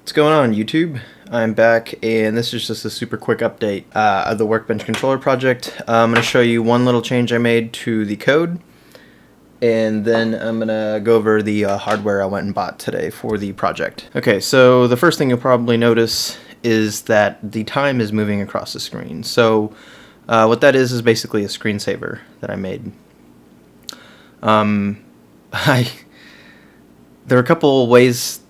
What's going on, YouTube? I'm back, and this is just a super quick update of the Workbench controller project. I'm going to show you one little change I made to the code, and then I'm going to go over the hardware I went and bought today for the project. Okay, so the first thing you'll probably notice is that the time is moving across the screen. So what that is basically a screensaver that I made. There are a couple ways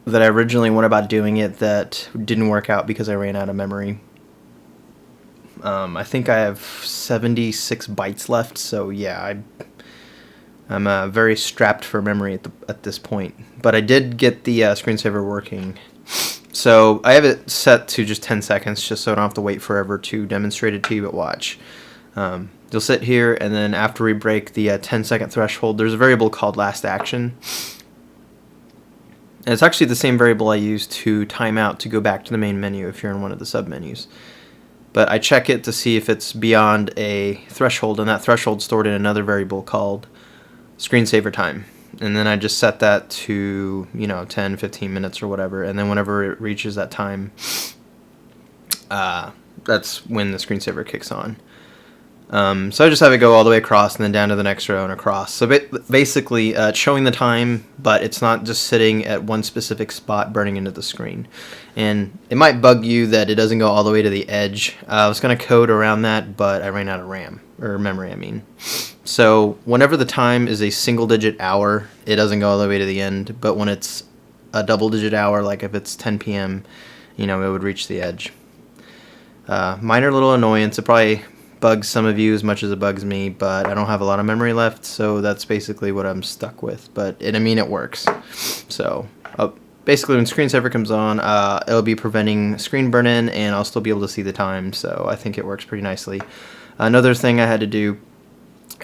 that I originally went about doing it that didn't work out because I ran out of memory. I think I have 76 bytes left, so yeah, I'm very strapped for memory at this point. But I did get the screensaver working. So I have it set to just 10 seconds, just so I don't have to wait forever to demonstrate it to you, but watch. You'll sit here, and then after we break the 10-second threshold, there's a variable called last action. And it's actually the same variable I use to time out to go back to the main menu if you're in one of the submenus. But I check it to see if it's beyond a threshold, and that threshold's stored in another variable called screensaver time. And then I just set that to, 10, 15 minutes or whatever, and then whenever it reaches that time, that's when the screensaver kicks on. So I just have it go all the way across and then down to the next row and across. So basically it's showing the time, but it's not just sitting at one specific spot burning into the screen. And it might bug you that it doesn't go all the way to the edge. I was going to code around that, but I ran out of RAM, or memory I mean. So whenever the time is a single-digit hour, it doesn't go all the way to the end. But when it's a double-digit hour, like if it's 10 p.m., it would reach the edge. Minor little annoyance. It probably bugs some of you as much as it bugs me, but I don't have a lot of memory left, so that's basically what I'm stuck with. But it works. So basically when screensaver comes on, it'll be preventing screen burn-in, and I'll still be able to see the time, so I think it works pretty nicely. Another thing I had to do,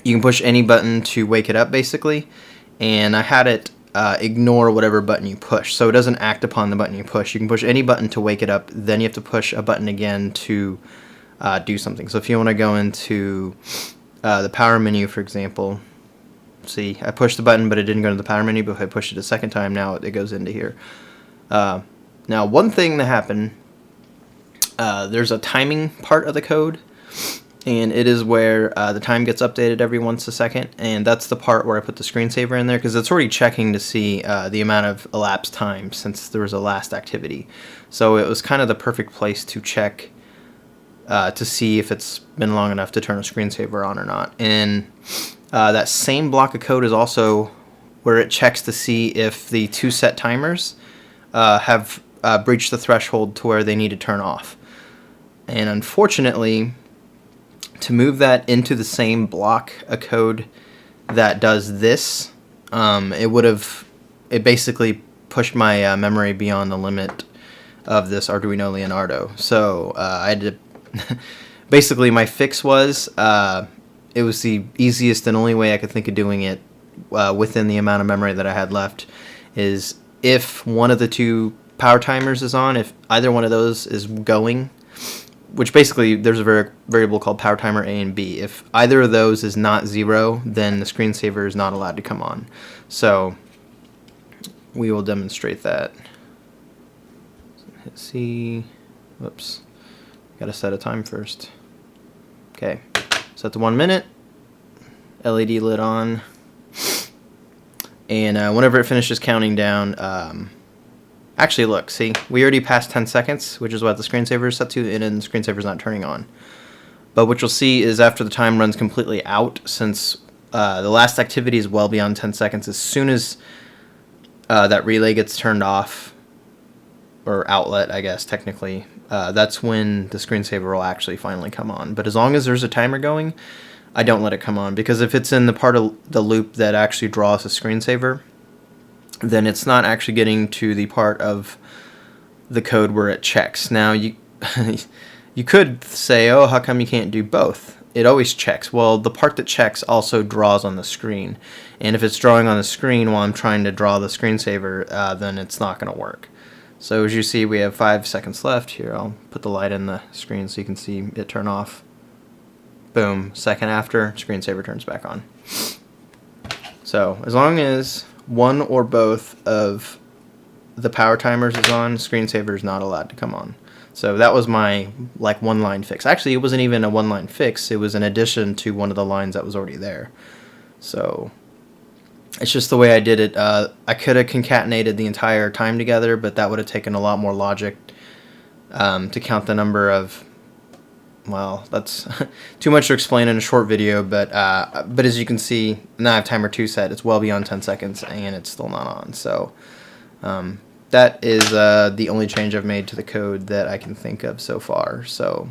you can push any button to wake it up basically, and I had it ignore whatever button you push, so it doesn't act upon the button you push. You can push any button to wake it up, then you have to push a button again to do something. So if you want to go into the power menu, for example, see, I pushed the button, but it didn't go to the power menu, but if I pushed it a second time, now it goes into here. Now, one thing that happened, there's a timing part of the code, and it is where the time gets updated every once a second, and that's the part where I put the screensaver in there, because it's already checking to see the amount of elapsed time since there was a last activity. So it was kind of the perfect place to check to see if it's been long enough to turn a screensaver on or not. And that same block of code is also where it checks to see if the two set timers have breached the threshold to where they need to turn off. And unfortunately, to move that into the same block of code that does this, it basically pushed my memory beyond the limit of this Arduino Leonardo. So I had to basically my fix was it was the easiest and only way I could think of doing it within the amount of memory that I had left, is if one of the two power timers is on, if either one of those is going, which basically there's a variable called power timer A and B. If either of those is not 0, then the screensaver is not allowed to come on. So we will demonstrate that. Let's see. Whoops. Gotta set a time first. Okay, set to 1 minute. LED lit on. And whenever it finishes counting down, actually look, see, we already passed 10 seconds, which is what the screensaver is set to, and then the screensaver is not turning on. But what you'll see is after the time runs completely out, since the last activity is well beyond 10 seconds, as soon as that relay gets turned off, or outlet, I guess, technically, that's when the screensaver will actually finally come on. But as long as there's a timer going, I don't let it come on, because if it's in the part of the loop that actually draws a screensaver, then it's not actually getting to the part of the code where it checks. Now, you could say, oh, how come you can't do both? It always checks. Well, the part that checks also draws on the screen, and if it's drawing on the screen while I'm trying to draw the screensaver, then it's not going to work. So as you see, we have 5 seconds left. Here, I'll put the light in the screen so you can see it turn off. Boom. Second after, screensaver turns back on. So as long as one or both of the power timers is on, Screensaver is not allowed to come on. So that was my like one-line fix. Actually, it wasn't even a one-line fix. It was an addition to one of the lines that was already there. So it's just the way I did it. I could have concatenated the entire time together, but that would have taken a lot more logic to count the number of. Well, that's too much to explain in a short video, but as you can see, now I have timer 2 set. It's well beyond 10 seconds, and it's still not on. So that is the only change I've made to the code that I can think of so far. So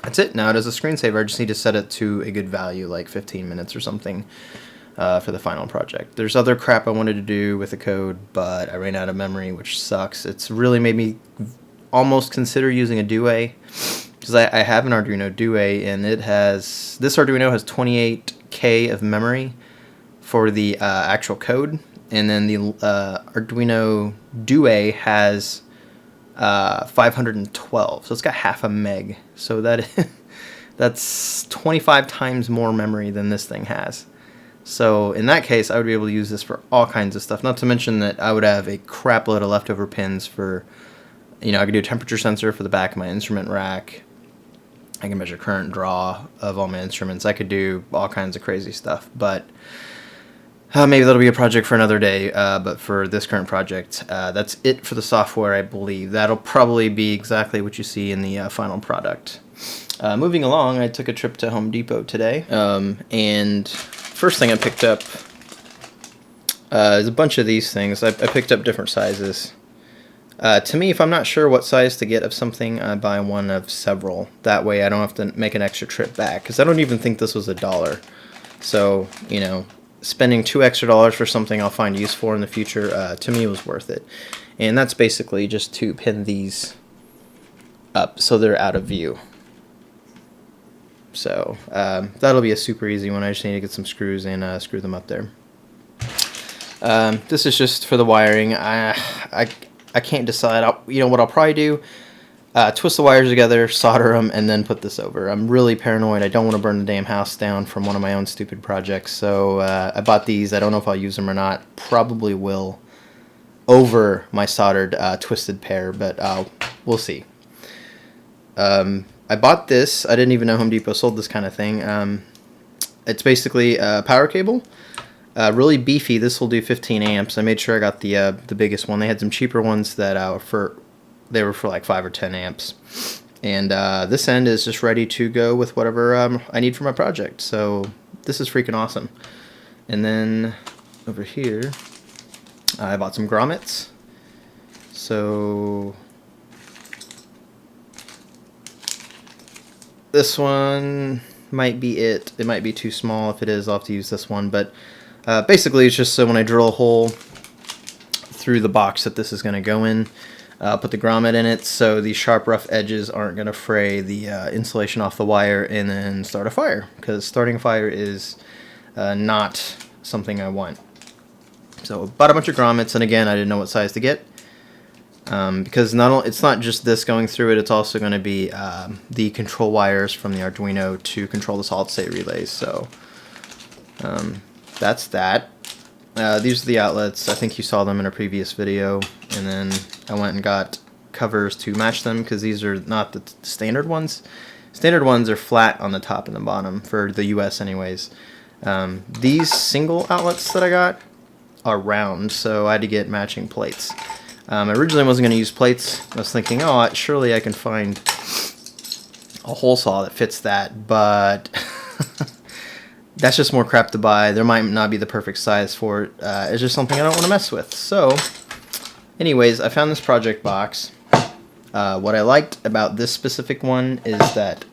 that's it. Now it is a screensaver. I just need to set it to a good value, like 15 minutes or something, for the final project. There's other crap I wanted to do with the code, but I ran out of memory, which sucks. It's really made me almost consider using a Due, because I have an Arduino Due, and this Arduino has 28K of memory for the actual code, and then the Arduino Due has 512, so it's got half a meg. So that's 25 times more memory than this thing has. So in that case, I would be able to use this for all kinds of stuff. Not to mention that I would have a crap load of leftover pins for, I could do a temperature sensor for the back of my instrument rack. I can measure current draw of all my instruments. I could do all kinds of crazy stuff, but maybe that'll be a project for another day. But for this current project, that's it for the software, I believe. That'll probably be exactly what you see in the final product. Moving along, I took a trip to Home Depot today, and first thing I picked up is a bunch of these things. I picked up different sizes. To me, if I'm not sure what size to get of something, I buy one of several. That way I don't have to make an extra trip back, because I don't even think this was $1. So, spending $2 extra for something I'll find use for in the future, to me was worth it. And that's basically just to pin these up so they're out of view. So that'll be a super easy one. I just need to get some screws and screw them up there. This is just for the wiring. I can't decide. What I'll probably do, twist the wires together, solder them, and then put this over. I'm really paranoid. I don't want to burn the damn house down from one of my own stupid projects. So I bought these. I don't know if I'll use them or not. Probably will over my soldered twisted pair, but we'll see. I bought this. I didn't even know Home Depot sold this kind of thing. It's basically a power cable. Really beefy. This will do 15 amps. I made sure I got the biggest one. They had some cheaper ones that they were for like 5 or 10 amps. And this end is just ready to go with whatever I need for my project. So this is freaking awesome. And then over here, I bought some grommets. So this one might be it. It might be too small. If it is, I'll have to use this one. But basically, it's just so when I drill a hole through the box that this is going to go in, put the grommet in it so the sharp, rough edges aren't going to fray the insulation off the wire and then start a fire. Because starting a fire is not something I want. So bought a bunch of grommets, and again, I didn't know what size to get. Because it's not just this going through it, it's also going to be the control wires from the Arduino to control the solid-state relays. So that's that. These are the outlets. I think you saw them in a previous video. And then I went and got covers to match them, because these are not the standard ones. Standard ones are flat on the top and the bottom, for the US anyways. These single outlets that I got are round, so I had to get matching plates. I originally wasn't going to use plates. I was thinking, oh, surely I can find a hole saw that fits that, but that's just more crap to buy. There might not be the perfect size for it. It's just something I don't want to mess with. So, anyways, I found this project box. What I liked about this specific one is that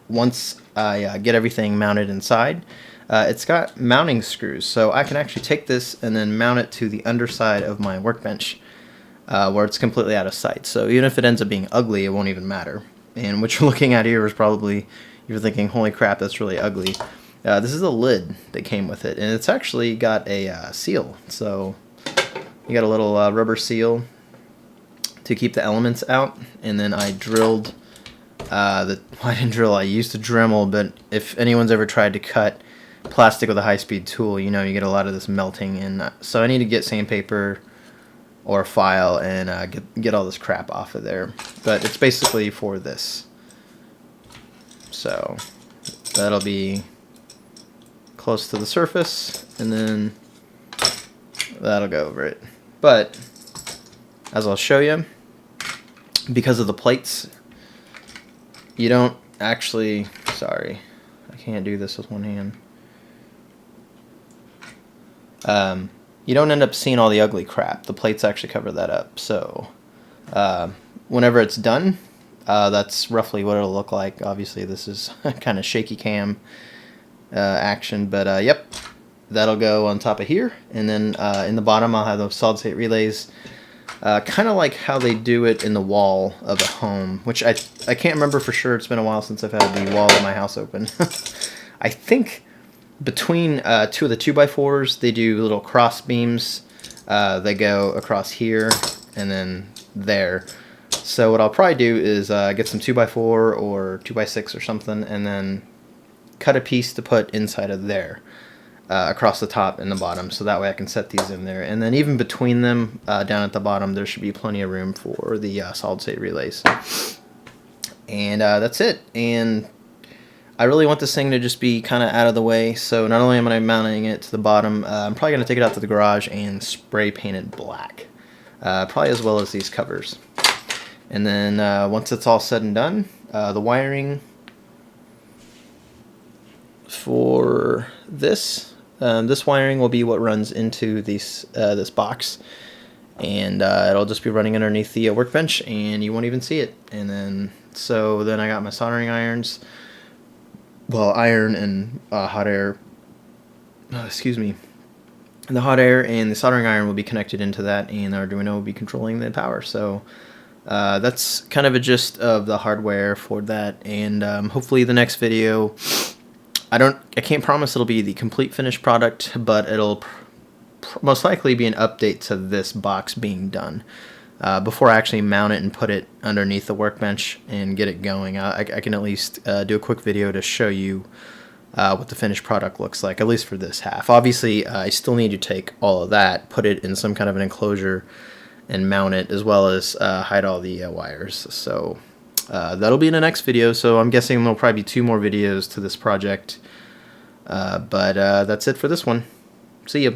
once I get everything mounted inside, it's got mounting screws. So I can actually take this and then mount it to the underside of my workbench, where it's completely out of sight. So even if it ends up being ugly, it won't even matter. And what you're looking at here is probably, you're thinking, holy crap, that's really ugly. This is a lid that came with it, and it's actually got a seal. So you got a little rubber seal to keep the elements out, and then I drilled, I didn't drill, I used to Dremel, but if anyone's ever tried to cut plastic with a high-speed tool, you get a lot of this melting, and so I need to get sandpaper or a file and get all this crap off of there. But it's basically for this. So that'll be close to the surface, and then that'll go over it. But as I'll show you, because of the plates, you don't actually, sorry, I can't do this with one hand. You don't end up seeing all the ugly crap. The plates actually cover that up. So whenever it's done, that's roughly what it'll look like. Obviously this is kind of shaky cam action, but yep, that'll go on top of here, and then in the bottom I'll have those solid state relays, kind of like how they do it in the wall of a home, which I can't remember for sure. It's been a while since I've had the wall of my house open. I think between two of the 2x4s they do little cross beams. They go across here and then there. So what I'll probably do is get some 2x4 or 2x6 or something, and then cut a piece to put inside of there, across the top and the bottom, so that way I can set these in there. And then even between them, down at the bottom, there should be plenty of room for the solid state relays. And that's it. And I really want this thing to just be kind of out of the way, so not only am I mounting it to the bottom, I'm probably going to take it out to the garage and spray paint it black, probably as well as these covers. And then once it's all said and done, the wiring for this wiring will be what runs into this box, and it'll just be running underneath the workbench, and you won't even see it. And then then I got my soldering irons, well, iron and hot air, excuse me, the hot air and the soldering iron will be connected into that, and the Arduino will be controlling the power. So that's kind of a gist of the hardware for that, and hopefully the next video, I can't promise it'll be the complete finished product, but it'll most likely be an update to this box being done before I actually mount it and put it underneath the workbench and get it going. I can at least do a quick video to show you what the finished product looks like, at least for this half. Obviously, I still need to take all of that, put it in some kind of an enclosure, and mount it, as well as hide all the wires. So that'll be in the next video, so I'm guessing there'll probably be 2 more videos to this project. But that's it for this one. See ya.